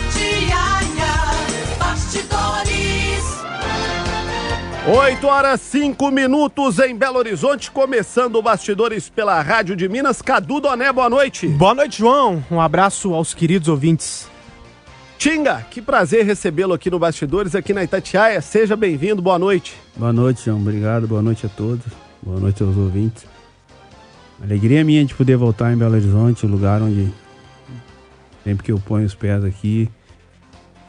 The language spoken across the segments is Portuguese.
Itatiaia Bastidores. 8h05 em Belo Horizonte, começando o Bastidores pela Rádio de Minas. Cadu Doné, boa noite. Boa noite, João. Um abraço aos queridos ouvintes. Tinga, que prazer recebê-lo aqui no Bastidores, aqui na Itatiaia. Seja bem-vindo, boa noite. Boa noite, João. Obrigado, boa noite a todos. Boa noite aos ouvintes. Alegria minha de poder voltar em Belo Horizonte, um lugar onde sempre que eu ponho os pés aqui,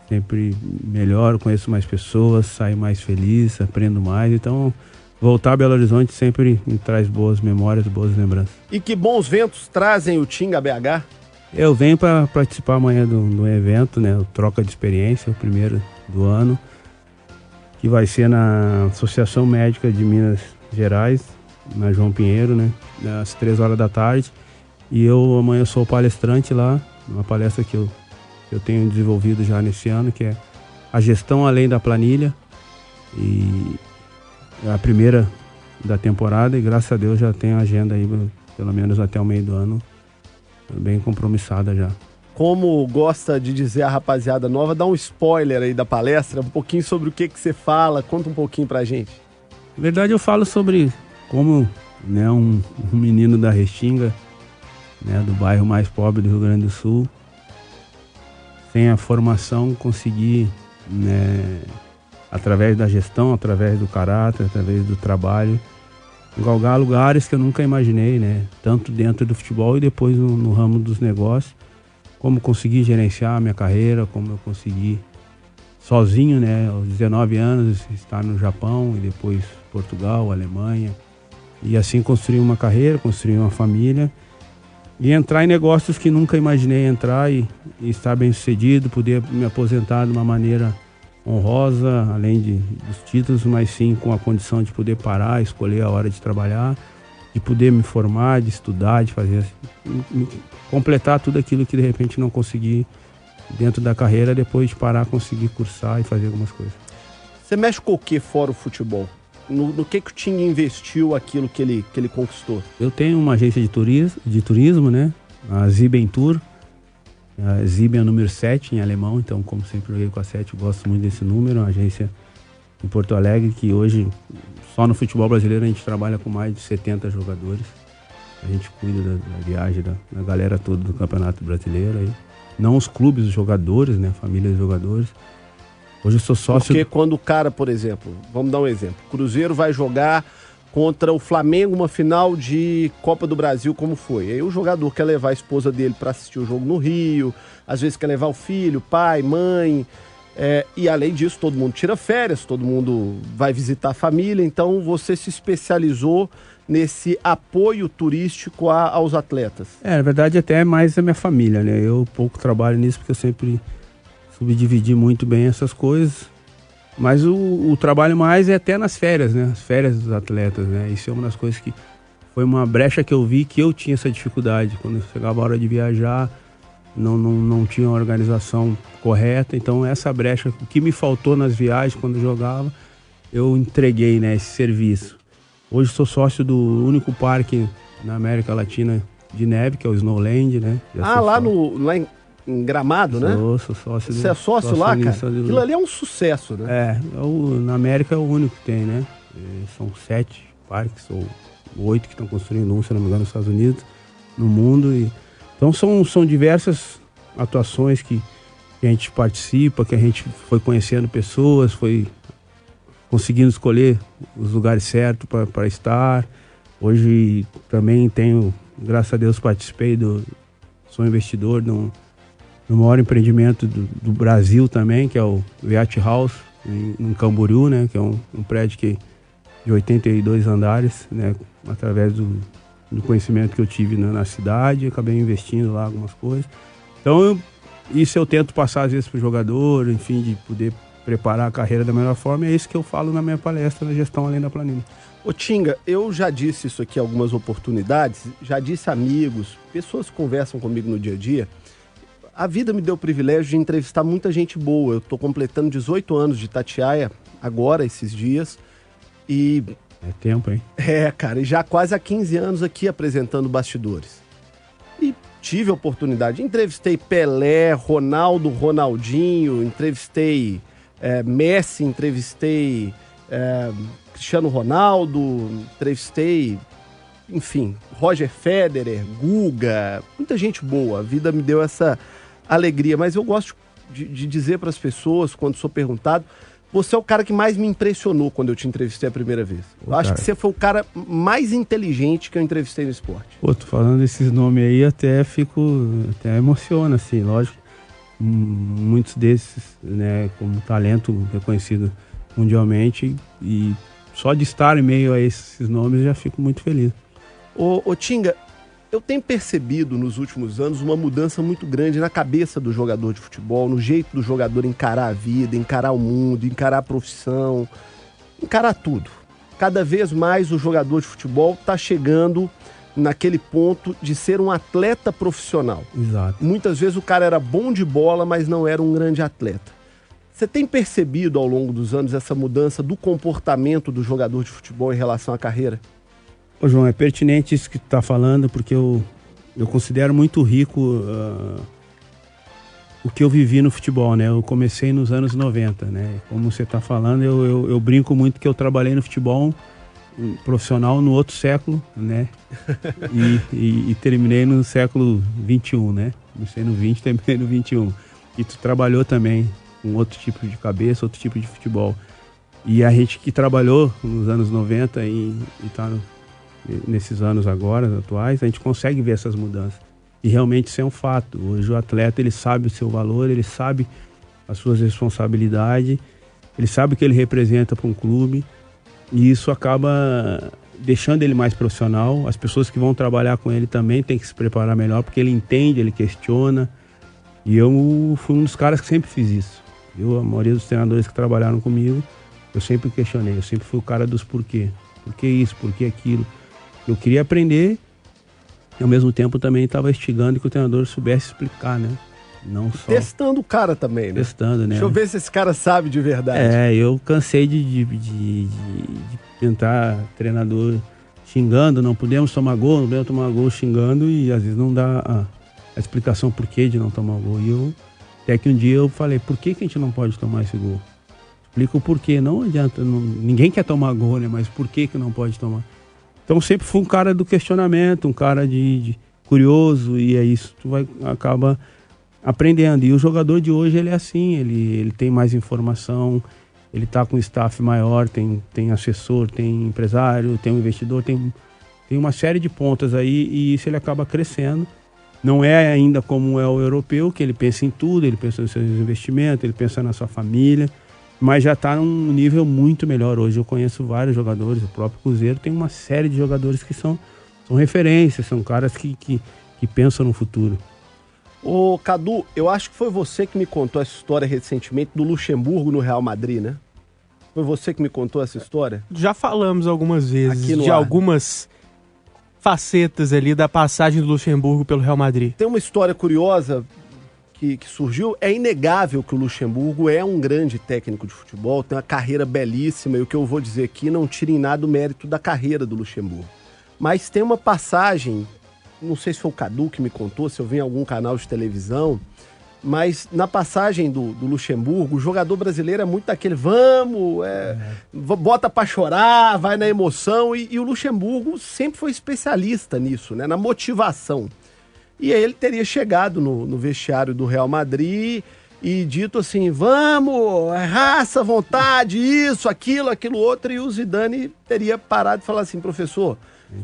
sempre melhoro, conheço mais pessoas, saio mais feliz, aprendo mais. Então, voltar a Belo Horizonte sempre me traz boas memórias, boas lembranças. E que bons ventos trazem o Tinga BH? Eu venho para participar amanhã do evento, né? O Troca de Experiência, o primeiro do ano, que vai ser na Associação Médica de Minas Gerais, na João Pinheiro, né? Às 3h da tarde. E eu amanhã sou palestrante lá, uma palestra que eu tenho desenvolvido já nesse ano, que é a gestão além da planilha. E é a primeira da temporada e graças a Deus já tenho a agenda aí, pelo menos até o meio do ano, bem compromissada já. Como gosta de dizer a rapaziada nova, dá um spoiler aí da palestra, um pouquinho sobre o que você fala, conta um pouquinho pra gente. Na verdade eu falo sobre como, né, um menino da Restinga, né, do bairro mais pobre do Rio Grande do Sul, sem a formação conseguir, né, através da gestão, através do caráter, através do trabalho, galgar lugares que eu nunca imaginei, né? Tanto dentro do futebol e depois no ramo dos negócios. Como conseguir gerenciar a minha carreira, como eu consegui sozinho, né? Aos 19 anos estar no Japão e depois Portugal, Alemanha. E assim construir uma carreira, construir uma família e entrar em negócios que nunca imaginei entrar e estar bem sucedido, poder me aposentar de uma maneira honrosa, além dos títulos, mas sim com a condição de poder parar, escolher a hora de trabalhar, de poder me formar, de estudar, de fazer, completar tudo aquilo que de repente não consegui dentro da carreira, depois de parar, conseguir cursar e fazer algumas coisas. Você mexe com o que fora o futebol? No que o Tinga investiu aquilo que ele conquistou? Eu tenho uma agência de turismo, né? A Zibentour. A Zib é o número 7 em alemão, então como sempre joguei com a 7, eu gosto muito desse número. Uma agência em Porto Alegre que hoje, só no futebol brasileiro, a gente trabalha com mais de 70 jogadores. A gente cuida da viagem da galera toda do Campeonato Brasileiro. Aí. Não os clubes, os jogadores, né? Famílias dos jogadores. Hoje eu sou sócio... Porque quando o cara, por exemplo, vamos dar um exemplo, o Cruzeiro vai jogar contra o Flamengo, uma final de Copa do Brasil, como foi. Aí o jogador quer levar a esposa dele para assistir o jogo no Rio, às vezes quer levar o filho, pai, mãe, e além disso todo mundo tira férias, todo mundo vai visitar a família, então você se especializou nesse apoio turístico aos atletas. Na verdade até é mais a minha família, né? Eu pouco trabalho nisso porque eu sempre subdividi muito bem essas coisas. Mas o trabalho mais é até nas férias, né? As férias dos atletas, né? Isso é uma das coisas que foi uma brecha que eu vi que eu tinha essa dificuldade. Quando chegava a hora de viajar, não tinha uma organização correta. Então essa brecha, o que me faltou nas viagens quando eu jogava, eu entreguei, né, esse serviço. Hoje sou sócio do único parque na América Latina de neve, que é o Snowland, né? Lá em Gramado, né? Sou sócio. Você é sócio lá, cara? Aquilo ali é um sucesso, né? Na América é o único que tem, né? São 7 parques, ou 8 que estão construindo um, se não me engano, nos Estados Unidos, no mundo. Então são diversas atuações que a gente participa, que a gente foi conhecendo pessoas, foi conseguindo escolher os lugares certos para estar. Hoje também tenho, graças a Deus, sou investidor no maior empreendimento do Brasil também, que é o Yacht House, em Camboriú, né? Que é um prédio de 82 andares, né? Através do conhecimento que eu tive na cidade, acabei investindo lá algumas coisas. Então, isso eu tento passar às vezes para o jogador, enfim, de poder preparar a carreira da melhor forma, e é isso que eu falo na minha palestra, na gestão além da planilha. Ô Tinga, eu já disse isso aqui em algumas oportunidades, já disse a amigos, pessoas que conversam comigo no dia a dia. A vida me deu o privilégio de entrevistar muita gente boa. Eu estou completando 18 anos de Itatiaia agora, esses dias. E... é tempo, hein? Cara, e já quase há 15 anos aqui apresentando Bastidores. E tive a oportunidade, entrevistei Pelé, Ronaldo, Ronaldinho, entrevistei Messi, entrevistei Cristiano Ronaldo, entrevistei, enfim, Roger Federer, Guga, muita gente boa. A vida me deu essa alegria, mas eu gosto de dizer para as pessoas, quando sou perguntado, você é o cara que mais me impressionou quando eu te entrevistei a primeira vez. Eu acho que você foi o cara mais inteligente que eu entrevistei no esporte. Pô, tô falando desses nomes aí, até emociona, assim, lógico. Muitos desses, né, como talento reconhecido mundialmente, e só de estar em meio a esses nomes já fico muito feliz. Ô Tinga, eu tenho percebido nos últimos anos uma mudança muito grande na cabeça do jogador de futebol, no jeito do jogador encarar a vida, encarar o mundo, encarar a profissão, encarar tudo. Cada vez mais o jogador de futebol está chegando naquele ponto de ser um atleta profissional. Exato. Muitas vezes o cara era bom de bola, mas não era um grande atleta. Você tem percebido ao longo dos anos essa mudança do comportamento do jogador de futebol em relação à carreira? Ô João, é pertinente isso que tu tá falando, porque eu considero muito rico o que eu vivi no futebol, né? Eu comecei nos anos 90, né? Como você tá falando, eu brinco muito que eu trabalhei no futebol profissional no outro século, né? E terminei no século 21, né? Comecei no 20, terminei no 21. E tu trabalhou também com outro tipo de cabeça, outro tipo de futebol. E a gente que trabalhou nos anos 90 e tá nesses anos agora, atuais, a gente consegue ver essas mudanças. E realmente isso é um fato. Hoje o atleta, ele sabe o seu valor, ele sabe as suas responsabilidades, ele sabe o que ele representa para um clube, e isso acaba deixando ele mais profissional. As pessoas que vão trabalhar com ele também têm que se preparar melhor, porque ele entende, ele questiona. E eu fui um dos caras que sempre fiz isso. A maioria dos treinadores que trabalharam comigo, eu sempre questionei, eu sempre fui o cara dos porquê. Por que isso, por que aquilo? Eu queria aprender e ao mesmo tempo também estava instigando que o treinador soubesse explicar, né? Não só... Testando o cara também, né? Testando, né? Deixa eu ver se esse cara sabe de verdade. Eu cansei de tentar treinador xingando, não podemos tomar gol, xingando, e às vezes não dá a explicação por que de não tomar gol. E até que um dia eu falei, por que a gente não pode tomar esse gol? Explica o porquê, não adianta, ninguém quer tomar gol, né? Mas por que não pode tomar? Então sempre fui um cara do questionamento, um cara de curioso, e é isso, tu acaba aprendendo. E o jogador de hoje, ele é assim, ele tem mais informação, ele tá com um staff maior, tem assessor, tem empresário, tem um investidor, tem uma série de pontas aí, e isso ele acaba crescendo. Não é ainda como é o europeu, que ele pensa em tudo, ele pensa nos seus investimentos, ele pensa na sua família, mas já está num nível muito melhor. Hoje eu conheço vários jogadores, o próprio Cruzeiro tem uma série de jogadores que são referências, são caras que pensam no futuro. Ô Cadu, eu acho que foi você que me contou essa história recentemente do Luxemburgo no Real Madrid, né? Foi você que me contou essa história? Já falamos algumas vezes Aqui no de ar. Algumas facetas ali da passagem do Luxemburgo pelo Real Madrid. Tem uma história curiosa que surgiu. É inegável que o Luxemburgo é um grande técnico de futebol, tem uma carreira belíssima, e o que eu vou dizer aqui não tira em nada o mérito da carreira do Luxemburgo. Mas tem uma passagem, não sei se foi o Cadu que me contou, se eu vi em algum canal de televisão, mas na passagem do Luxemburgo, o jogador brasileiro é muito daquele, bota pra chorar, vai na emoção, e o Luxemburgo sempre foi especialista nisso, né, na motivação. E aí ele teria chegado no vestiário do Real Madrid e dito assim, vamos, raça, vontade, isso, aquilo outro, e o Zidane teria parado e falado assim, professor,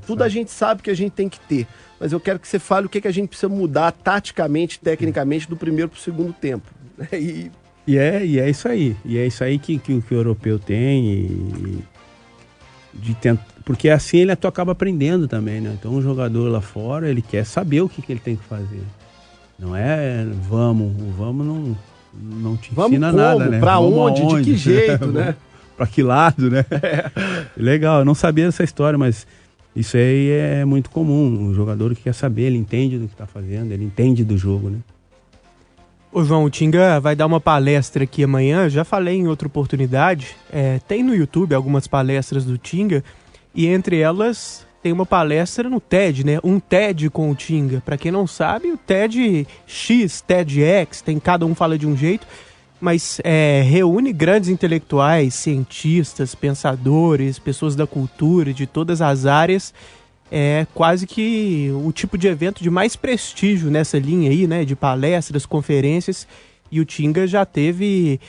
tudo a gente sabe que a gente tem que ter, mas eu quero que você fale o que a gente precisa mudar taticamente, tecnicamente, do primeiro para o segundo tempo. E é isso aí. E é isso aí que o europeu tem. Porque assim tu acaba aprendendo também, né? Então o jogador lá fora, ele quer saber o que ele tem que fazer. Não é vamos não te ensina nada, né? Pra vamos onde, de que jeito, né? Pra que lado, né? Legal, eu não sabia dessa história, mas isso aí é muito comum. O jogador que quer saber, ele entende do que tá fazendo, ele entende do jogo, né? Ô João, o Tinga vai dar uma palestra aqui amanhã, já falei em outra oportunidade, tem no YouTube algumas palestras do Tinga, e entre elas tem uma palestra no TED, né? Um TED com o Tinga. Para quem não sabe, o TED X, TEDx, cada um fala de um jeito, mas reúne grandes intelectuais, cientistas, pensadores, pessoas da cultura, de todas as áreas. É quase que o tipo de evento de mais prestígio nessa linha aí, né? De palestras, conferências. E o Tinga já teve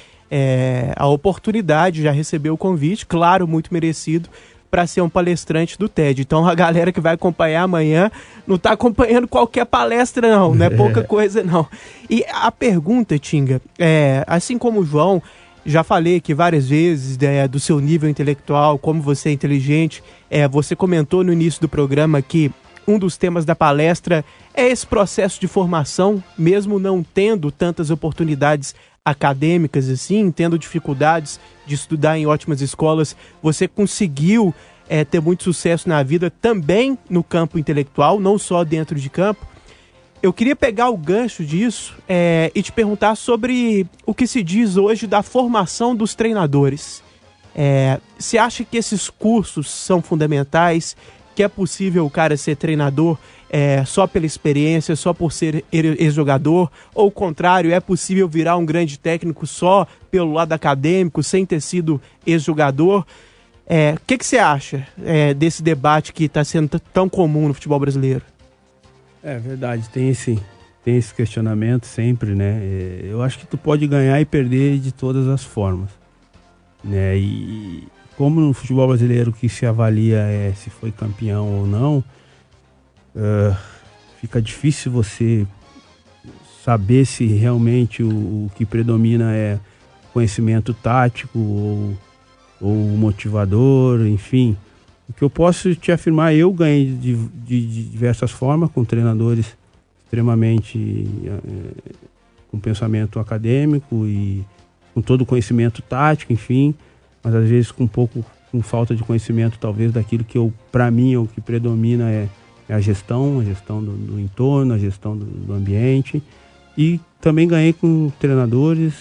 a oportunidade, já recebeu o convite, claro, muito merecido, para ser um palestrante do TED. Então a galera que vai acompanhar amanhã não está acompanhando qualquer palestra não é pouca coisa não. E a pergunta, Tinga, assim como o João, já falei aqui várias vezes do seu nível intelectual, como você é inteligente, você comentou no início do programa que um dos temas da palestra é esse processo de formação, mesmo não tendo tantas oportunidades acadêmicas assim, tendo dificuldades de estudar em ótimas escolas, você conseguiu ter muito sucesso na vida também no campo intelectual, não só dentro de campo. Eu queria pegar o gancho disso e te perguntar sobre o que se diz hoje da formação dos treinadores. Você acha que esses cursos são fundamentais, que é possível o cara ser treinador só pela experiência, só por ser ex-jogador, ou o contrário, é possível virar um grande técnico só pelo lado acadêmico, sem ter sido ex-jogador? O que você acha desse debate que está sendo tão comum no futebol brasileiro? É verdade, tem esse questionamento sempre, né? Eu acho que tu pode ganhar e perder de todas as formas, né? E como no futebol brasileiro que se avalia se foi campeão ou não, fica difícil você saber se realmente o que predomina é conhecimento tático ou motivador, enfim. O que eu posso te afirmar, eu ganhei de diversas formas, com treinadores extremamente com pensamento acadêmico e com todo o conhecimento tático, enfim, mas às vezes com falta de conhecimento, talvez, daquilo que para mim, o que predomina é a gestão do entorno, a gestão do ambiente. E também ganhei com treinadores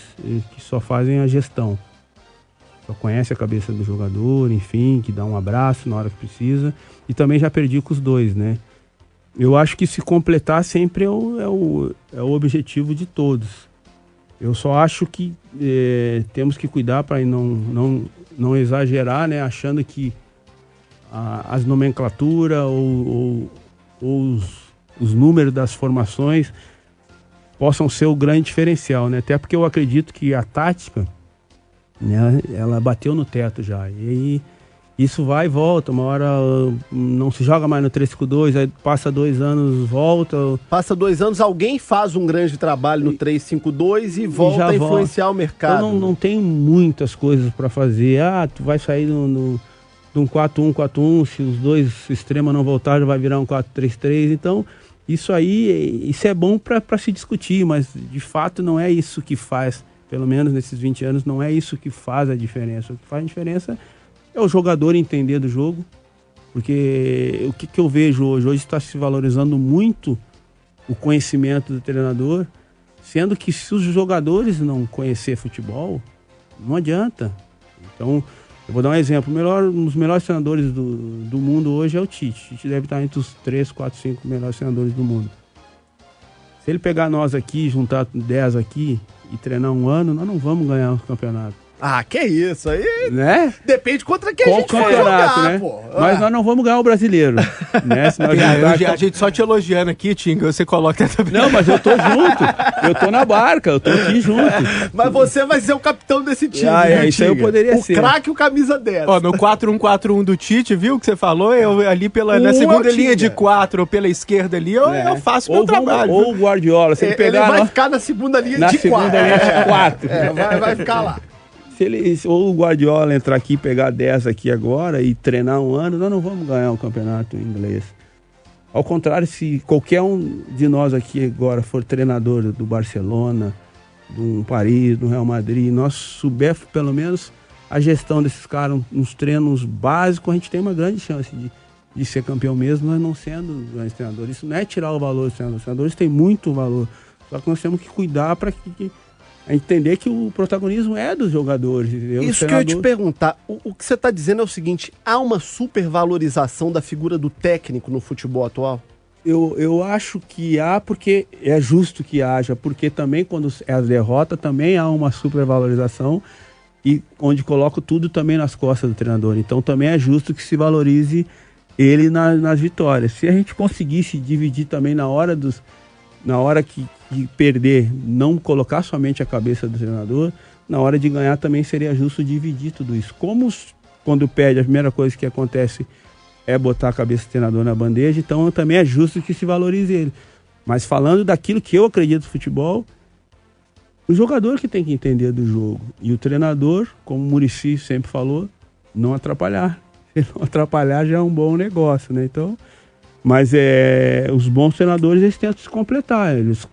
que só fazem a gestão. Só conhece a cabeça do jogador, enfim, que dá um abraço na hora que precisa. E também já perdi com os dois, né? Eu acho que se completar sempre é o objetivo de todos. Eu só acho que temos que cuidar para não exagerar, né? Achando que as nomenclaturas ou os números das formações possam ser o grande diferencial, né? Até porque eu acredito que a tática, né, ela bateu no teto já. E aí isso vai e volta. Uma hora não se joga mais no 3-5-2, aí passa 2 anos, volta. Passa 2 anos, alguém faz um grande trabalho no 3-5-2 e volta a influenciar o mercado. Eu não tenho muitas coisas para fazer. Tu vai sair de um 4-1-4-1, se os dois extremos não voltarem, vai virar um 4-3-3. Então, isso é bom para se discutir, mas de fato não é isso que faz, pelo menos nesses 20 anos, não é isso que faz a diferença. O que faz a diferença é o jogador entender do jogo, porque o que eu vejo hoje? Hoje está se valorizando muito o conhecimento do treinador, sendo que se os jogadores não conhecer futebol, não adianta. Então, eu vou dar um exemplo. Um dos melhores treinadores do mundo hoje é o Tite. O Tite deve estar entre os 3, 4, 5 melhores treinadores do mundo. Se ele pegar nós aqui, juntar 10 aqui e treinar um ano, nós não vamos ganhar o campeonato. Ah, que isso aí, né? Depende contra quem qual a gente for jogar, né? Pô. Mas nós não vamos ganhar o brasileiro, né? A gente só te elogiando aqui, Tinga, você coloca também. Não, mas eu tô junto, eu tô na barca, eu tô aqui junto. Mas você vai ser o capitão desse time, isso aí eu poderia ser. O craque e o camisa 10. Ó, no 4-1-4-1 do Tite, viu que você falou? Eu ali na segunda linha de 4 ou pela esquerda ali, eu faço meu trabalho. Ou o Guardiola, se ele pegar... Ele vai ficar na segunda linha de 4. Na segunda linha de 4. Vai ficar lá. Ou o Guardiola entrar aqui, pegar 10 aqui agora e treinar um ano, nós não vamos ganhar um campeonato inglês. Ao contrário, se qualquer um de nós aqui agora for treinador do Barcelona, do Paris, do Real Madrid, nós souber pelo menos a gestão desses caras, uns treinos básicos, a gente tem uma grande chance de ser campeão mesmo, nós não sendo grandes treinadores. Isso não é tirar o valor dos treinadores. Os treinadores têm muito valor, só que nós temos que cuidar para que entender que o protagonismo é dos jogadores. Entendeu? Isso que eu ia te perguntar. O que você está dizendo é o seguinte: há uma supervalorização da figura do técnico no futebol atual? Eu acho que há, porque é justo que haja, porque também quando é a derrota também há uma supervalorização e onde coloco tudo também nas costas do treinador. Então também é justo que se valorize ele nas vitórias. Se a gente conseguisse dividir também na hora que perder, não colocar somente a cabeça do treinador, na hora de ganhar também seria justo dividir tudo isso. Como quando perde, a primeira coisa que acontece é botar a cabeça do treinador na bandeja, então também é justo que se valorize ele. Mas falando daquilo que eu acredito no futebol, o jogador que tem que entender do jogo. E o treinador, como o Muricy sempre falou, não atrapalhar. Se não atrapalhar já é um bom negócio, né? Então, mas os bons treinadores, eles tentam se completar. Eles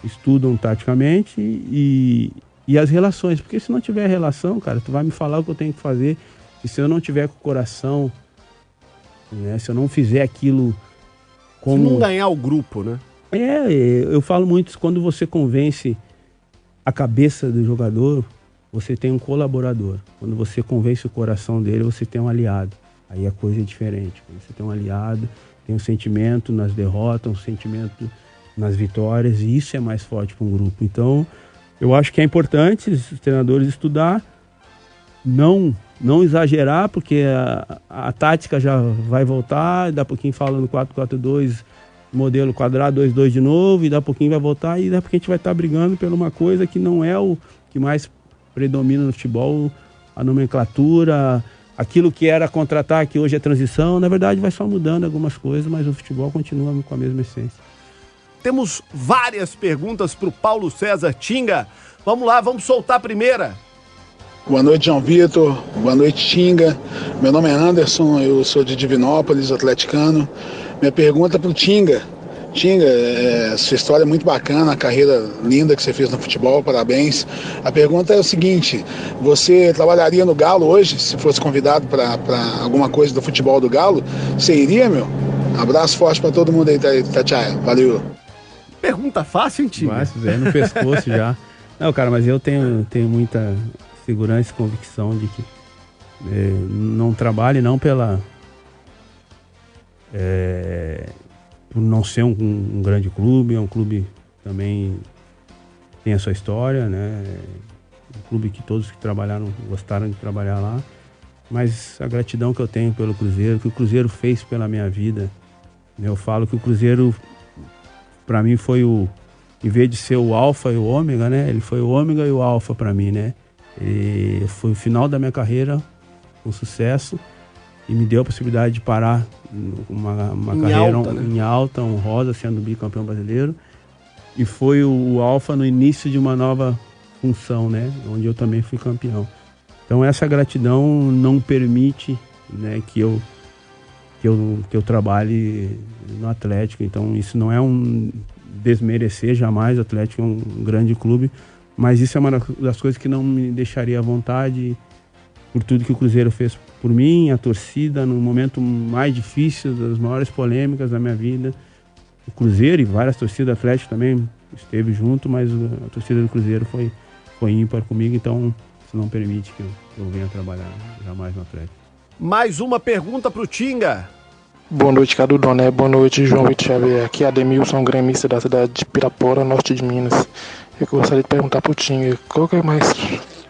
estudam taticamente e as relações. Porque se não tiver relação, cara, tu vai me falar o que eu tenho que fazer. E se eu não tiver com o coração, né? Se eu não fizer aquilo como... Se não ganhar o grupo, né? Eu falo muito, quando você convence a cabeça do jogador, você tem um colaborador. Quando você convence o coração dele, você tem um aliado. Aí a coisa é diferente. Quando você tem um aliado, tem um sentimento nas derrotas, um sentimento nas vitórias, e isso é mais forte para um grupo. Então, eu acho que é importante os treinadores estudar, não exagerar, porque a tática já vai voltar, daqui a pouquinho fala no 4-4-2, modelo quadrado 2-2 de novo, e daqui a pouquinho vai voltar, e daqui a pouquinho a gente vai estar brigando por uma coisa que não é o que mais predomina no futebol, a nomenclatura, aquilo que era contra-ataque, hoje é transição. Na verdade vai só mudando algumas coisas, mas o futebol continua com a mesma essência. Temos várias perguntas para o Paulo César Tinga. Vamos lá, vamos soltar a primeira. Boa noite, João Vitor. Boa noite, Tinga. Meu nome é Anderson, eu sou de Divinópolis, atleticano. Minha pergunta é para o Tinga. Tinga, sua história é muito bacana, a carreira linda que você fez no futebol, parabéns. A pergunta é o seguinte: você trabalharia no Galo hoje, se fosse convidado para alguma coisa do futebol do Galo? Você iria, meu? Abraço forte para todo mundo aí, Tatiaia. Valeu. Pergunta fácil, hein, Tinga? Fácil, no pescoço já. Não, cara, mas eu tenho muita segurança e convicção de que não trabalhe não por não ser um grande clube. É um clube que também tem a sua história, né? Um clube que todos que trabalharam gostaram de trabalhar lá, mas a gratidão que eu tenho pelo Cruzeiro, que o Cruzeiro fez pela minha vida, né? Eu falo que o Cruzeiro para mim foi em vez de ser o alfa e o ômega, né? Ele foi o ômega e o alfa para mim, né? E foi o final da minha carreira com sucesso e me deu a possibilidade de parar uma carreira alta, né? em alta, honrosa, sendo bicampeão brasileiro. E foi o alfa no início de uma nova função, né? Onde eu também fui campeão. Então essa gratidão não permite, né, que eu trabalhe no Atlético. Então isso não é um desmerecer jamais. O Atlético é um grande clube, mas isso é uma das coisas que não me deixaria à vontade por tudo que o Cruzeiro fez por mim, a torcida, no momento mais difícil, das maiores polêmicas da minha vida. O Cruzeiro e várias torcidas do Atlético também esteve junto, mas a torcida do Cruzeiro foi ímpar comigo, então isso não permite que eu venha trabalhar jamais no Atlético. Mais uma pergunta para o Tinga. Boa noite, Cadu Doné. Boa noite, João Vitor Xavier. Aqui é Ademilson, gremista da cidade de Pirapora, norte de Minas. Eu gostaria de perguntar para o Tinga, qual que é mais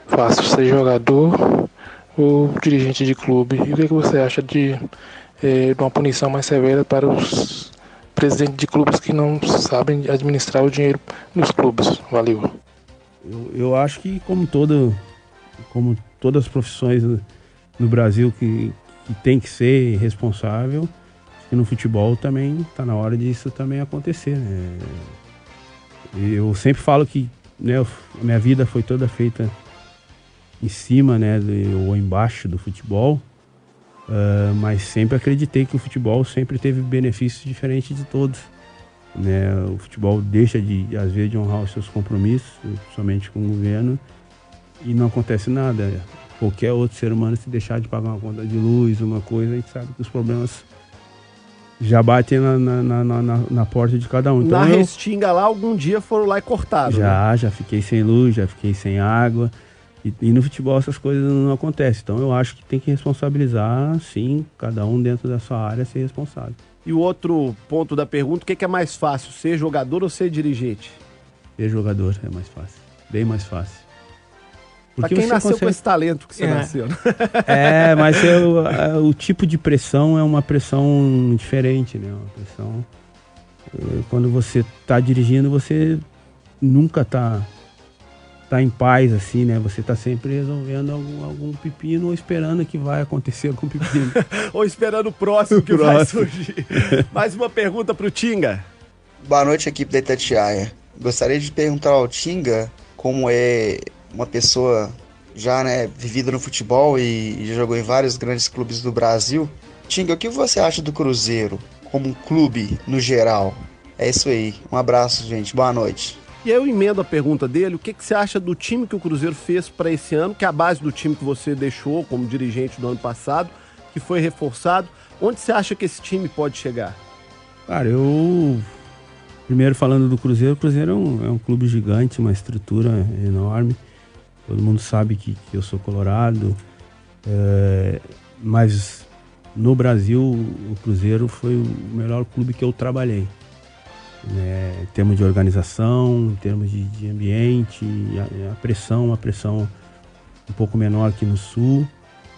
fácil, ser jogador ou dirigente de clube? E o que você acha de uma punição mais severa para os presidentes de clubes que não sabem administrar o dinheiro dos clubes? Valeu. Eu acho que como todas as profissões no Brasil que tem que ser responsável, e no futebol também está na hora disso também acontecer, né? Eu sempre falo que, né, a minha vida foi toda feita em cima, né, ou embaixo do futebol, mas sempre acreditei que o futebol sempre teve benefícios diferentes de todos, né? O futebol deixa às vezes de honrar os seus compromissos, somente com o governo, e não acontece nada. Qualquer outro ser humano, se deixar de pagar uma conta de luz, uma coisa, a gente sabe que os problemas já batem na porta de cada um. Então, na Restinga lá, algum dia foram lá e cortaram. Já fiquei sem luz, já fiquei sem água. E no futebol essas coisas não acontecem. Então eu acho que tem que responsabilizar, sim, cada um dentro da sua área ser responsável. E o outro ponto da pergunta, o que é mais fácil, ser jogador ou ser dirigente? Ser jogador é mais fácil, bem mais fácil. Porque pra quem nasceu com esse talento que você nasceu. Mas o tipo de pressão é uma pressão diferente, né? Uma pressão... Quando você está dirigindo, você nunca tá em paz, assim, né? Você tá sempre resolvendo algum pepino ou esperando que vai acontecer algum pepino. Ou esperando o próximo que vai surgir. Mais uma pergunta pro Tinga. Boa noite, equipe da Itatiaia. Gostaria de perguntar ao Tinga como é uma pessoa já, né, vivida no futebol e já jogou em vários grandes clubes do Brasil. Tinga, o que você acha do Cruzeiro como um clube no geral? É isso aí. Um abraço, gente. Boa noite. E aí eu emendo a pergunta dele, o que você acha do time que o Cruzeiro fez para esse ano, que é a base do time que você deixou como dirigente do ano passado, que foi reforçado. Onde você acha que esse time pode chegar? Cara, primeiro falando do Cruzeiro, o Cruzeiro é um clube gigante, uma estrutura enorme. Todo mundo sabe que eu sou colorado, mas no Brasil o Cruzeiro foi o melhor clube que eu trabalhei. Em termos de organização, em termos de ambiente, a pressão, uma pressão um pouco menor que no Sul,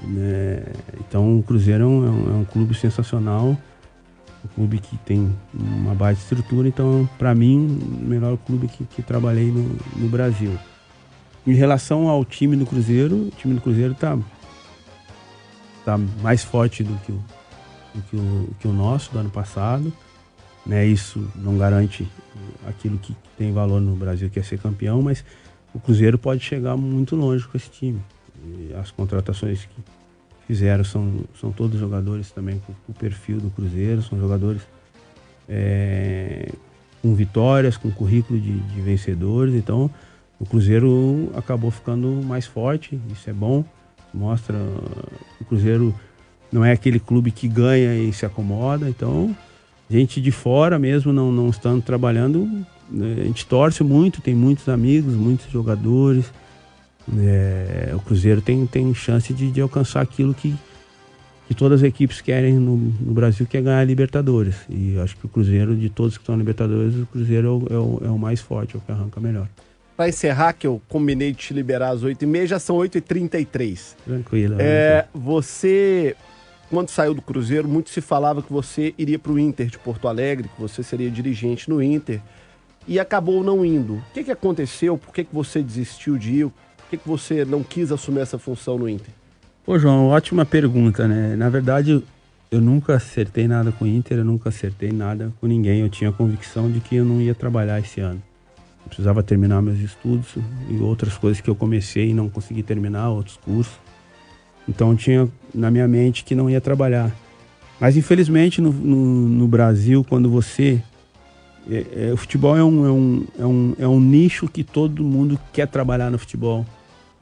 né? Então o Cruzeiro é um clube sensacional, um clube que tem uma baixa estrutura. Então, para mim, o melhor clube que trabalhei no Brasil. Em relação ao time do Cruzeiro, o time do Cruzeiro tá mais forte do que o nosso do ano passado. Né, isso não garante aquilo que tem valor no Brasil, que é ser campeão, mas o Cruzeiro pode chegar muito longe com esse time. E as contratações que fizeram são todos jogadores também com o perfil do Cruzeiro, são jogadores com vitórias, com currículo de vencedores. Então o Cruzeiro acabou ficando mais forte, isso é bom, mostra que o Cruzeiro não é aquele clube que ganha e se acomoda. Então gente de fora mesmo, não estando trabalhando, a gente torce muito, tem muitos amigos, muitos jogadores. O Cruzeiro tem chance de alcançar aquilo que todas as equipes querem no Brasil, que é ganhar a Libertadores. E acho que o Cruzeiro, de todos que estão na Libertadores, o Cruzeiro é o mais forte, é o que arranca melhor. Para encerrar, que eu combinei de te liberar às 8h30, já são 8h33. Tranquilo. Você... Quando saiu do Cruzeiro, muito se falava que você iria para o Inter de Porto Alegre, que você seria dirigente no Inter, e acabou não indo. O que aconteceu? Por que você desistiu de ir? Por que você não quis assumir essa função no Inter? Pô, João, ótima pergunta, né? Na verdade, eu nunca acertei nada com o Inter, eu nunca acertei nada com ninguém. Eu tinha a convicção de que eu não ia trabalhar esse ano. Eu precisava terminar meus estudos e outras coisas que eu comecei e não consegui terminar, outros cursos. Então tinha na minha mente que não ia trabalhar. Mas infelizmente no Brasil, quando você... o futebol é um nicho que todo mundo quer trabalhar no futebol.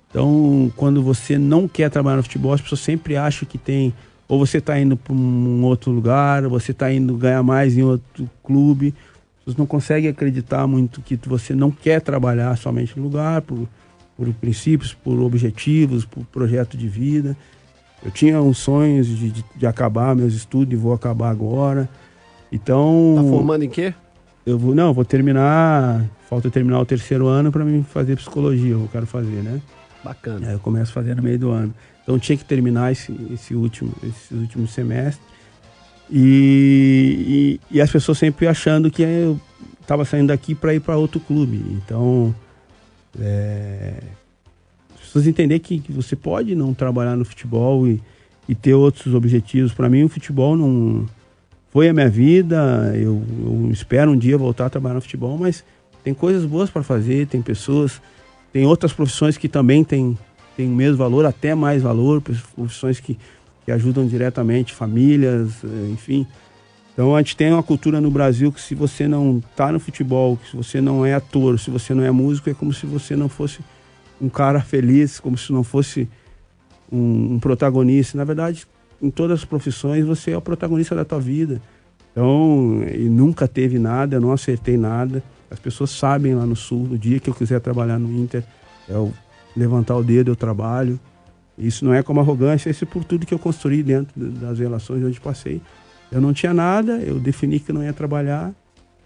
Então quando você não quer trabalhar no futebol, as pessoas sempre acham que tem... Ou você está indo para um outro lugar, ou você está indo ganhar mais em outro clube. As pessoas não conseguem acreditar muito que você não quer trabalhar somente no lugar, por princípios, por objetivos, por projeto de vida. Eu tinha uns sonhos de acabar meus estudos e vou acabar agora. Então... Tá formando em quê? Eu vou terminar... Falta eu terminar o 3º ano para mim fazer psicologia, eu quero fazer, né? Bacana. Aí eu começo a fazer no meio do ano. Então tinha que terminar esse último semestre. E as pessoas sempre achando que eu estava saindo daqui para ir para outro clube. Então... as pessoas entenderem que você pode não trabalhar no futebol e ter outros objetivos. Para mim o futebol não foi a minha vida. Eu espero um dia voltar a trabalhar no futebol, mas tem coisas boas para fazer, tem pessoas, tem outras profissões que também tem o mesmo valor, até mais valor, profissões que ajudam diretamente famílias, enfim. Então a gente tem uma cultura no Brasil que se você não está no futebol, que se você não é ator, se você não é músico, é como se você não fosse um cara feliz, como se não fosse um protagonista. Na verdade, em todas as profissões, você é o protagonista da tua vida. Então, e nunca teve nada, eu não acertei nada. As pessoas sabem lá no Sul, no dia que eu quiser trabalhar no Inter, eu levantar o dedo, eu trabalho. Isso não é como arrogância, isso é por tudo que eu construí dentro das relações onde passei. Eu não tinha nada, eu defini que não ia trabalhar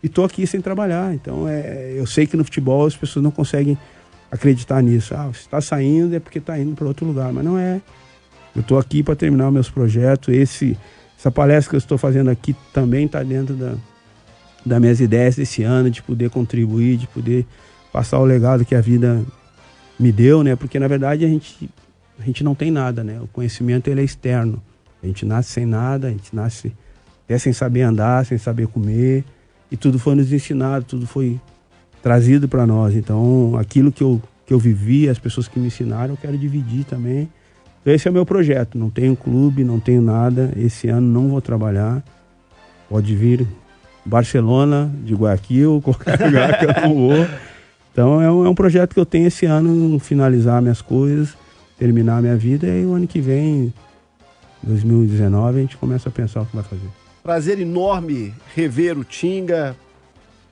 e estou aqui sem trabalhar. Então, eu sei que no futebol as pessoas não conseguem acreditar nisso. Se está saindo é porque está indo para outro lugar, mas não é. Eu estou aqui para terminar meus projetos. Essa palestra que eu estou fazendo aqui também está dentro das minhas ideias desse ano, de poder contribuir, de poder passar o legado que a vida me deu, né? Porque, na verdade, a gente não tem nada, né? O conhecimento, ele é externo. A gente nasce sem nada, a gente nasce até sem saber andar, sem saber comer. E tudo foi nos ensinado, tudo foi trazido para nós. Então, aquilo que eu vivi, as pessoas que me ensinaram, eu quero dividir também. Então, esse é o meu projeto. Não tenho clube, não tenho nada. Esse ano não vou trabalhar. Pode vir Barcelona, de Guayaquil, qualquer lugar que eu não vou. Então, é um projeto que eu tenho esse ano, finalizar minhas coisas, terminar minha vida. E aí, o ano que vem, 2019, a gente começa a pensar o que vai fazer. Prazer enorme rever o Tinga,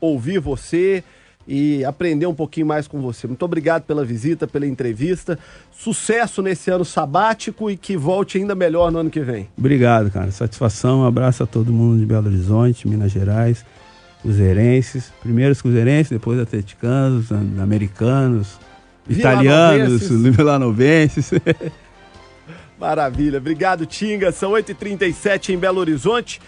ouvir você e aprender um pouquinho mais com você. Muito obrigado pela visita, pela entrevista. Sucesso nesse ano sabático e que volte ainda melhor no ano que vem. Obrigado, cara. Satisfação. Um abraço a todo mundo de Belo Horizonte, Minas Gerais, cruzeirenses. Primeiro os cruzeirenses, depois atleticanos, americanos, italianos, vilanovenses. Maravilha. Obrigado, Tinga. São 8h37 em Belo Horizonte.